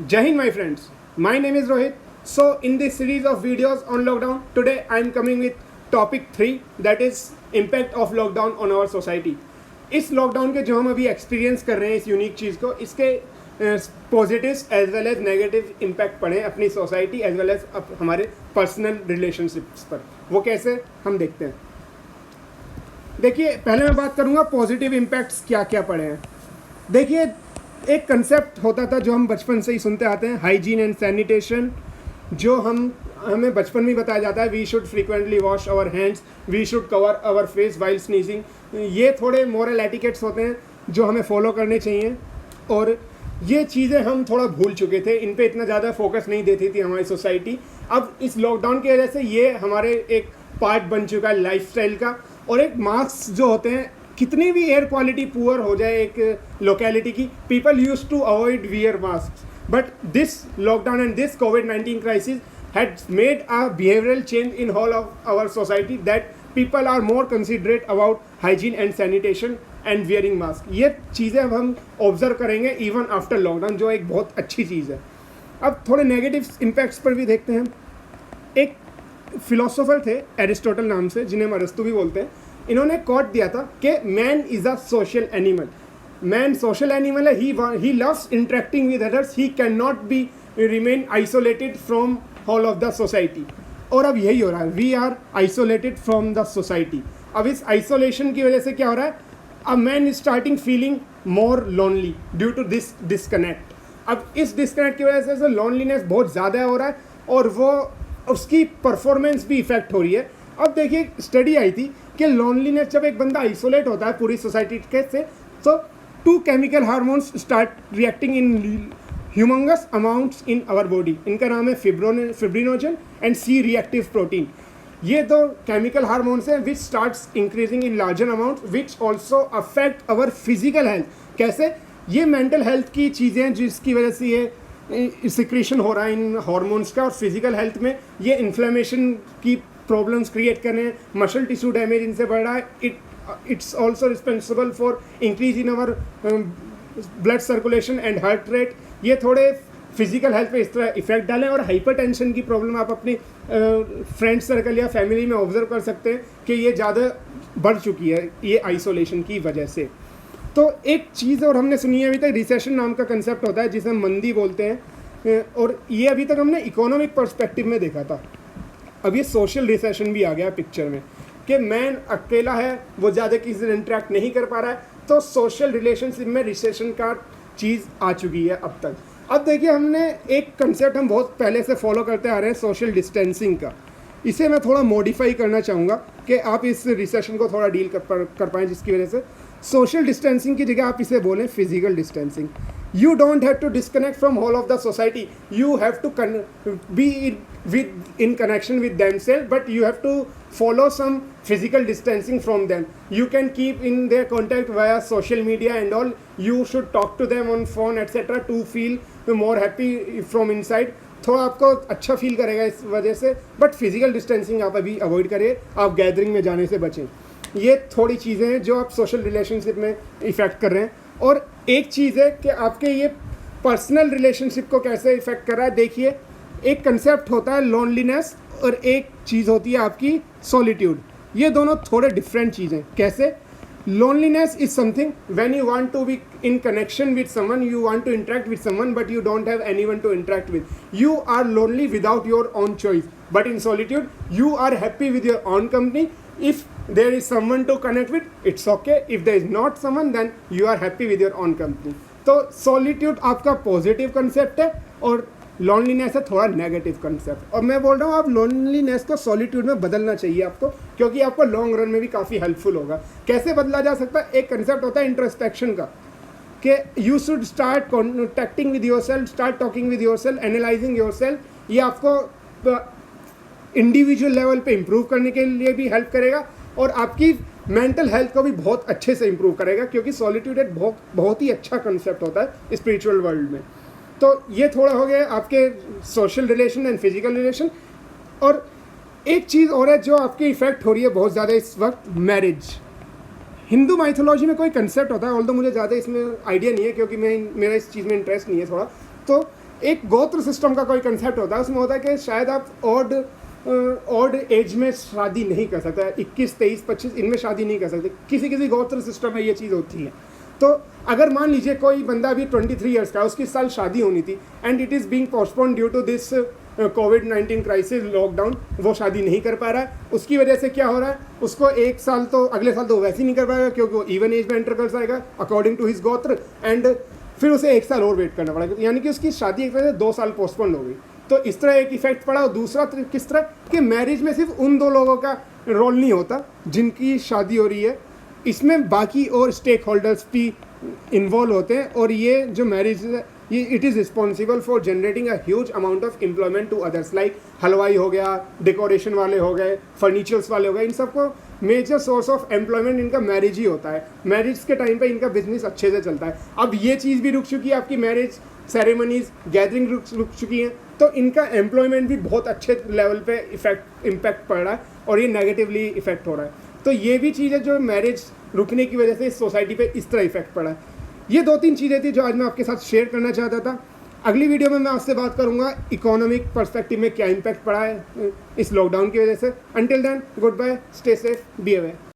Jai Hind, my friends. My name is Rohit. So, in this series of videos on lockdown, today I am coming with topic 3, that is impact of lockdown on our society. इस lockdown के जो हम अभी experience कर रहे हैं इस unique चीज़ को, इसके positives as well as negative impact पड़े अपनी सोसाइटी एज वेल एज हमारे पर्सनल रिलेशनशिप्स पर, वो कैसे हम देखते हैं। देखिए, पहले मैं बात करूँगा पॉजिटिव इम्पैक्ट्स क्या क्या पड़े हैं। देखिए, एक कंसेप्ट होता था जो हम बचपन से ही सुनते आते हैं, हाइजीन एंड सैनिटेशन, जो हमें बचपन में बताया जाता है। We should frequently wash our hands, we should cover our face while sneezing. ये थोड़े मॉरल एटिकेट्स होते हैं जो हमें फॉलो करने चाहिए, और ये चीज़ें हम थोड़ा भूल चुके थे, इन पे इतना ज़्यादा फोकस नहीं देती थी हमारी सोसाइटी। अब इस लॉकडाउन की वजह से ये हमारे एक पार्ट बन चुका है लाइफस्टाइल का। और एक मास्क जो होते हैं, कितनी भी एयर क्वालिटी पुअर हो जाए एक लोकेलिटी की, people use to avoid wear mask, but this lockdown and this कोविड-19 crisis had made a behavioral change in whole of our society, that people are more considerate about hygiene and sanitation and wearing mask. ये चीज़ें अब हम observe करेंगे even after lockdown, जो एक बहुत अच्छी चीज़ है। अब थोड़े नेगेटिव इम्पैक्ट्स पर भी देखते हैं। एक फिलोसोफर थे एरिस्टोटल नाम से, जिन्हें हम अरस्तु भी बोलते हैं। इन्होंने कोट दिया था कि man is a social animal. Man social animal है, he loves interacting with others, he can not be remain isolated from whole of the society. और अब यही हो रहा है, we are isolated from the society. अब इस आइसोलेशन की वजह से क्या हो रहा है, a man is starting feeling more lonely due to this disconnect. अब इस डिस्कनेक्ट की वजह से लोनलीनेस बहुत ज़्यादा हो रहा है, और वो उसकी परफॉर्मेंस भी इफेक्ट हो रही है। अब देखिए, स्टडी आई थी कि लोनलीनेस, जब एक बंदा आइसोलेट होता है पूरी सोसाइटी के से, तो 2 chemical hormones start reacting in humongous amounts in our body. इनका नाम है fibrinogen and C reactive protein. ये 2 केमिकल हार्मोन्स हैं which starts increasing in larger amount, which also affect our physical health. कैसे? ये मेंटल हेल्थ की चीज़ें हैं जिसकी वजह से ये सिक्रीशन हो रहा है इन हार्मोन्स का, और फिजिकल हेल्थ में ये इन्फ्लेमेशन की प्रॉब्लम्स क्रिएट कर रहे हैं, मसल टिश्यू डैमेज इनसे बढ़ रहा है। It's also responsible for increase in our blood circulation and heart rate. ये थोड़े फिजिकल हेल्थ पे इस तरह इफेक्ट डालें। और हाइपरटेंशन की प्रॉब्लम आप अपनी फ्रेंड सर्कल या फैमिली में ऑब्जर्व कर सकते हैं कि ये ज़्यादा बढ़ चुकी है ये आइसोलेशन की वजह से। तो एक चीज़ और हमने सुनी है अभी तक, रिसेशन नाम का कंसेप्ट होता है जिसे हम मंदी बोलते हैं, और ये अभी तक हमने इकोनॉमिक पर्सपेक्टिव में देखा था। अब ये सोशल रिसेशन भी आ गया पिक्चर में कि मैन अकेला है, वो ज़्यादा किसी से इंटरेक्ट नहीं कर पा रहा है, तो सोशल रिलेशनशिप में रिसेशन का चीज़ आ चुकी है अब तक। अब देखिए, हमने एक कंसेप्ट हम बहुत पहले से फॉलो करते आ रहे हैं, सोशल डिस्टेंसिंग का। इसे मैं थोड़ा मॉडिफाई करना चाहूँगा कि आप इस रिसेशन को थोड़ा डील कर पाएँ, जिसकी वजह से सोशल डिस्टेंसिंग की जगह आप इसे बोलें physical distancing. You don't have to disconnect from whole of the society. You have to be in connection with themselves, but you have to follow some physical distancing from them. You can keep in their contact via social media and all. You should talk to them on phone etc. to feel more happy from inside. थोड़ा आपको अच्छा feel करेगा इस वजह से, but physical distancing आप अभी avoid करिए, आप गैदरिंग में जाने से बचें। ये थोड़ी चीज़ें हैं जो आप सोशल रिलेशनशिप में इफ़ेक्ट कर रहे हैं। और एक चीज़ है कि आपके ये पर्सनल रिलेशनशिप को कैसे इफेक्ट कर रहा है। देखिए, एक कंसेप्ट होता है लोनलीनेस, और एक चीज़ होती है आपकी सॉलिट्यूड। ये दोनों थोड़े डिफरेंट चीज़ें। कैसे? Loneliness is something when you want to be in connection with someone, you want to interact with someone, but you don't have anyone to interact with. You are lonely without your own choice, but in solitude you are happy with your own company. If there is someone to connect with, it's okay. If there is not someone, then you are happy with your own company. तो solitude आपका positive concept है, और loneliness है थोड़ा negative concept. और मैं बोल रहा हूँ, आप loneliness को solitude में बदलना चाहिए आपको, क्योंकि आपको लॉन्ग रन में भी काफ़ी हेल्पफुल होगा। कैसे बदला जा सकता है? एक कंसेप्ट होता है इंट्रोस्पेक्शन का, कि you should start contacting with yourself, start talking with yourself, analyzing yourself। ये आपको इंडिविजुअल लेवल पे इम्प्रूव करने के लिए भी हेल्प करेगा, और आपकी मेंटल हेल्थ को भी बहुत अच्छे से इम्प्रूव करेगा, क्योंकि सॉलिट्यूड एक बहुत ही अच्छा कंसेप्ट होता है स्पिरिचुअल वर्ल्ड में। तो ये थोड़ा हो गया आपके social relation and physical relation. और एक चीज़ और है जो आपकी इफेक्ट हो रही है बहुत ज़्यादा इस वक्त, मैरिज। हिंदू माइथोलॉजी में कोई कंसेप्ट होता है, ऑल्दो मुझे ज़्यादा इसमें आइडिया नहीं है, क्योंकि मेरा इस चीज़ में इंटरेस्ट नहीं है थोड़ा। तो एक गोत्र सिस्टम का कोई कंसेप्ट होता है, उसमें होता है कि शायद आप ऑड एज में शादी नहीं कर सकते, 21, 23, 25 इनमें शादी नहीं कर सकते, किसी किसी गोत्र सिस्टम में ये चीज़ होती है। तो अगर मान लीजिए कोई बंदा अभी 23 ईयर्स का है, उसकी इस साल शादी होनी थी and it is being postpone due to this कोविड-19 क्राइसिस, लॉकडाउन, वो शादी नहीं कर पा रहा है। उसकी वजह से क्या हो रहा है, उसको एक साल तो अगले साल तो वैसे ही नहीं कर पाएगा क्योंकि वो इवन एज में एंटर कर जाएगा अकॉर्डिंग टू हिज गोत्र, एंड फिर उसे एक साल और वेट करना पड़ेगा, यानी कि उसकी शादी एक तरह से 2 साल पोस्टपोन हो गई। तो इस तरह एक इफेक्ट पड़ा। और दूसरा किस तरह कि मैरिज में सिर्फ उन 2 लोगों का रोल नहीं होता जिनकी शादी हो रही है, इसमें बाकी और स्टेक होल्डर्स भी इन्वॉल्व होते हैं, और ये जो मैरिज है ये it is responsible for generating a huge amount of employment to others, like हलवाई हो गया, डेकोरेशन वाले हो गए, फर्नीचर्स वाले हो गए, इन सबको मेजर सोर्स ऑफ एम्प्लॉयमेंट इनका मैरिज ही होता है। मैरिज के टाइम पे इनका बिजनेस अच्छे से चलता है। अब ये चीज़ भी रुक चुकी है, आपकी मैरिज सेरेमनीज गैदरिंग रुक चुकी हैं, तो इनका एम्प्लॉयमेंट भी बहुत अच्छे लेवल पे इम्पैक्ट पड़ रहा है और ये नेगेटिवली इफेक्ट हो रहा है। तो ये भी चीज़ है जो मैरिज रुकने की वजह से इस सोसाइटी पे इस तरह इफेक्ट पड़ा है। ये 2-3 चीज़ें थी जो आज मैं आपके साथ शेयर करना चाहता था। अगली वीडियो में मैं आपसे बात करूंगा इकोनॉमिक पर्सपेक्टिव में क्या इम्पैक्ट पड़ा है इस लॉकडाउन की वजह से। Until then, good bye, stay safe, be aware.